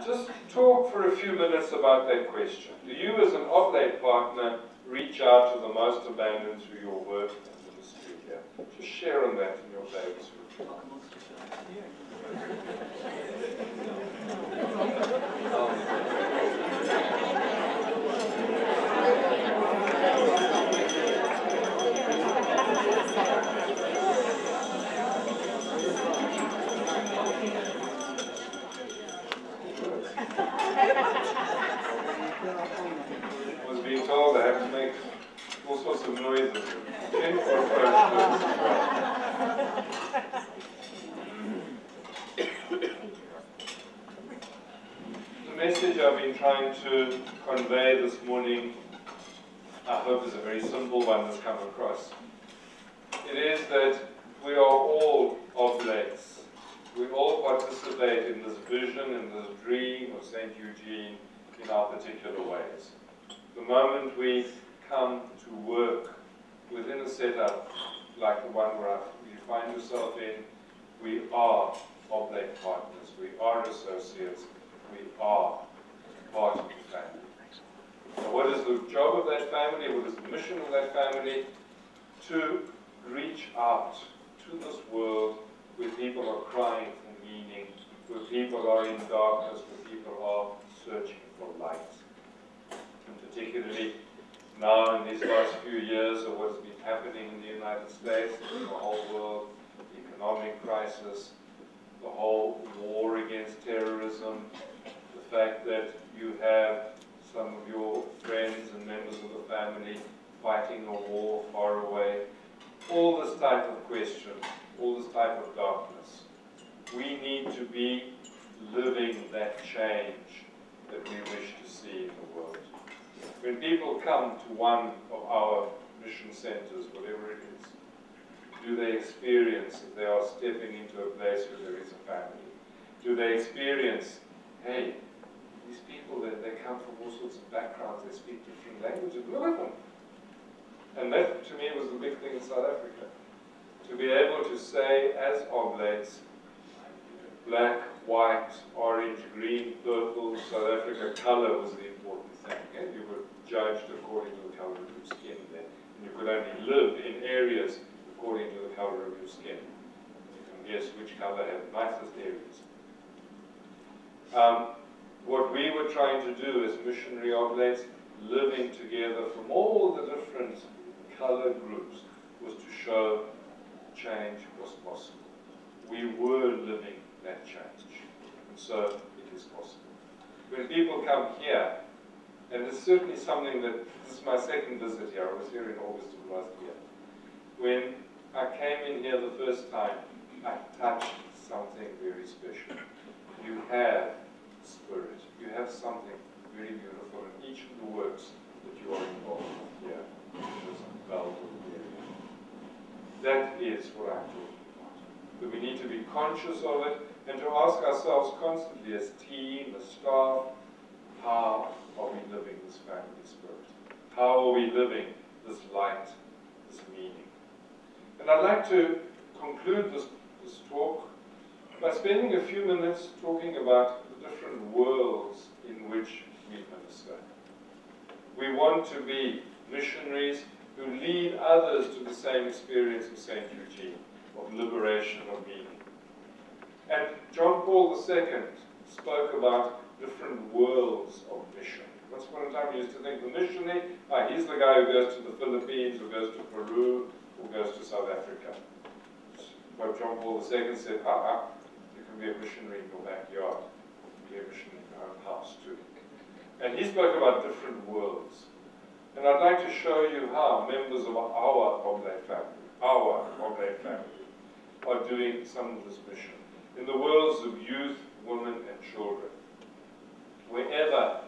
just talk for a few minutes about that question. Do you as an oblate partner reach out to the most abandoned through your work and ministry here? Just share on that in your days. I was being told I have to make all sorts of noises. The message I've been trying to convey this morning, I hope is a very simple one that's come across. It is that we are all oblates. We all participate in this vision and this dream of St. Eugene in our particular ways. The moment we come to work within a setup like the one where you find yourself in, we are oblate partners, we are associates, we are part of the family. Now, what is the job of that family? What is the mission of that family? To reach out to this world where people are crying for meaning, where people are in darkness, where people are searching for light. And particularly now in these last few years of what's been happening in the United States, in the whole world, the economic crisis, the whole war against terrorism, the fact that you have some of your friends and members of the family fighting a war far away, all this type of question, all this type of darkness. We need to be living that change that we wish to see in the world. When people come to one of our mission centers, whatever it is, do they experience that they are stepping into a place where there is a family? Do they experience, hey, these people, they come from all sorts of backgrounds, they speak different languages, look at them. And that, to me, was the big thing in South Africa. To be able to say, as oblates, black, white, orange, green, purple, South Africa, color was the important thing. And you were judged according to the color of your skin then. And you could only live in areas according to the color of your skin. You can guess which color had the nicest areas. What we were trying to do as missionary oblates, living together from all the different color groups, was to show change was possible. We were living that change, and so it is possible. When people come here, and it's certainly something that, this is my second visit here, I was here in August of last year. When I came in here the first time, I touched something very special. You have spirit, you have something very beautiful in each of the works that you are involved in here. That is what I'm talking about. That we need to be conscious of it and to ask ourselves constantly as team, as staff, how are we living this family spirit? How are we living this light, this meaning? And I'd like to conclude this talk by spending a few minutes talking about the different worlds in which we minister. We want to be missionaries who lead others to the same experience of St. Eugene, of liberation, of meaning. And John Paul II spoke about different worlds of mission. Once upon a time we used to think the missionary, he's the guy who goes to the Philippines, or goes to Peru, or goes to South Africa. But John Paul II said, you can be a missionary in your backyard. You can be a missionary in your own house too. And he spoke about different worlds. And I'd like to show you how members of our oblate family, are doing some of this mission. In the worlds of youth, women, and children. Wherever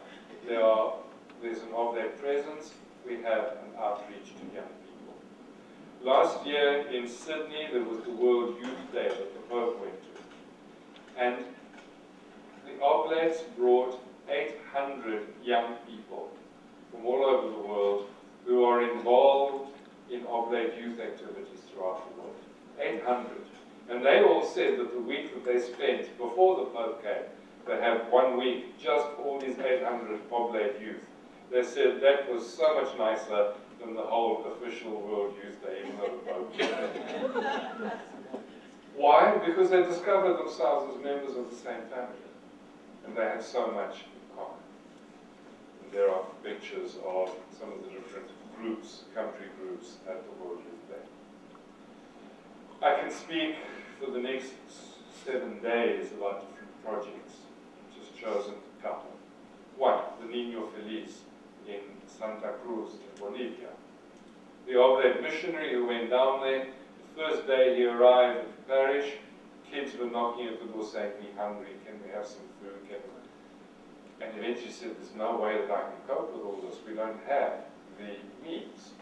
there's an oblate presence, we have an outreach to young people. Last year in Sydney, there was the World Youth Day that the Pope went to. And the Oblates brought 800 young people from all over the world who are involved in Oblate youth activities throughout the world. 800. And they all said that the week that they spent before the Pope came, They had 1 week just for all these 800 Oblate youth. They said that was so much nicer than the whole official World Youth Day, even though the Pope was there. Why? Because they discovered themselves as members of the same family. And they had so much in common. And there are pictures of some of the different groups, country groups at the World Youth Day. I can speak for the next 7 days about different projects. Just chosen a couple. One, the Niño Feliz in Santa Cruz in Bolivia. The Oblate missionary who went down there, the first day he arrived at the parish, kids were knocking at the door saying, "We're hungry, can we have some food?" And eventually said, "There's no way that I can cope with all this. We don't have the means."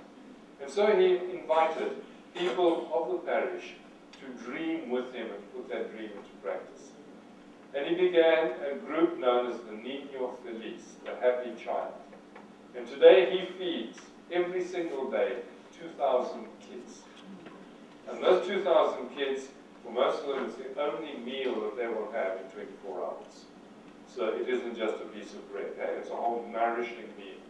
And so he invited people of the parish to dream with him and put that dream into practice. And he began a group known as the Niño Feliz, the happy child. And today he feeds, every single day, 2,000 kids. And those 2,000 kids, for most of them, it's the only meal that they will have in 24 hours. So it isn't just a piece of bread, it's a whole nourishing meal.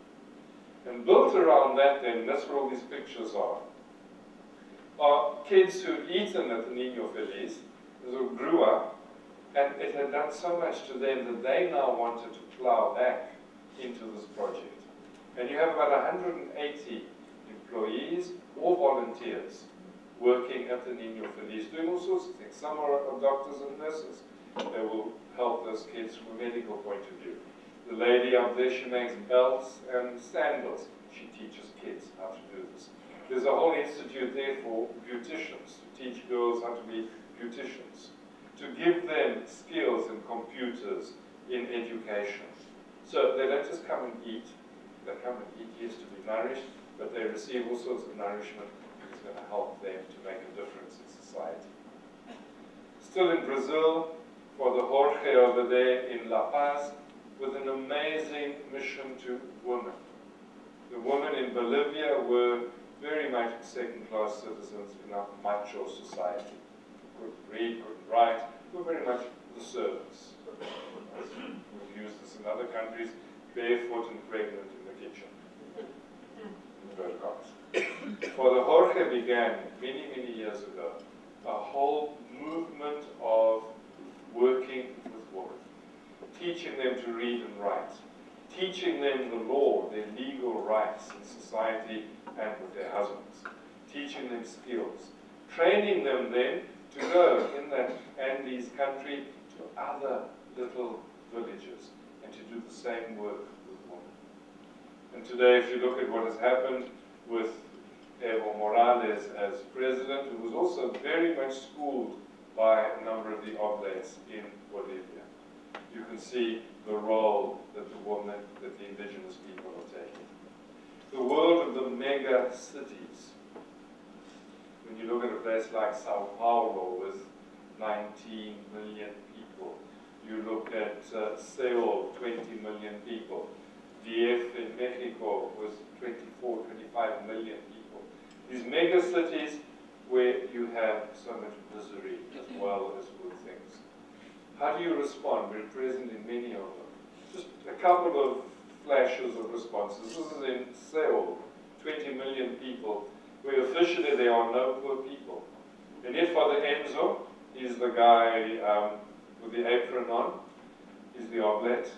And built around that then, that's what all these pictures are kids who'd eaten at the Niño Feliz, who grew up, and it had done so much to them that they now wanted to plow back into this project. And you have about 180 employees or volunteers working at the Niño Feliz, doing all sorts of things. Some are doctors and nurses. They will help those kids from a medical point of view. The lady up there, she makes belts and sandals. She teaches kids how to do this. There's a whole institute there for beauticians, to teach girls how to be beauticians, to give them skills in computers, in education. So they don't just come and eat. They come and eat, yes, to be nourished, but they receive all sorts of nourishment that's going to help them to make a difference in society. Still in Brazil, for the Jorge over there in La Paz, with an amazing mission to women. The women in Bolivia were very much second-class citizens in a macho society. Couldn't read, couldn't write, were very much the servants. We've used this in other countries, barefoot and pregnant in the kitchen. For the Jorge began many, many years ago, a whole movement of working with women, teaching them to read and write, teaching them the law, their legal rights in society and with their husbands, teaching them skills, training them then to go in that Andes country to other little villages and to do the same work with women. And today, if you look at what has happened with Evo Morales as president, who was also very much schooled by a number of the Oblates in Bolivia, you can see the role that the women, that the indigenous people are taking. The world of the mega cities. When you look at a place like Sao Paulo with 19 million people, you look at Seoul, 20 million people, DF in Mexico with 24, 25 million people. These mega cities where you have so much misery as well as good things. How do you respond? We're present in many of them. Just a couple of flashes of responses. This is in Seoul, 20 million people, where officially there are no poor people. And yet Father Enzo, he's the guy with the apron on, he's the Oblate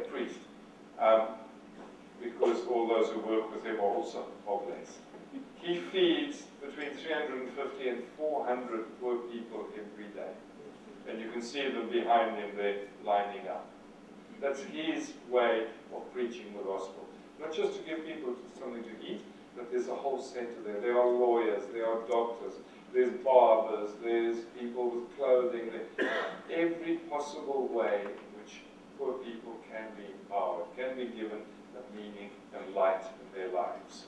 priest. Because all those who work with him are also Oblates. He feeds between 350 and 400 poor people every day. And you can see them behind him there lining up. That's his way of preaching the gospel. Not just to give people something to eat, but there's a whole center there. There are lawyers, there are doctors, there's barbers, there's people with clothing. Every possible way in which poor people can be empowered, can be given a meaning and light in their lives.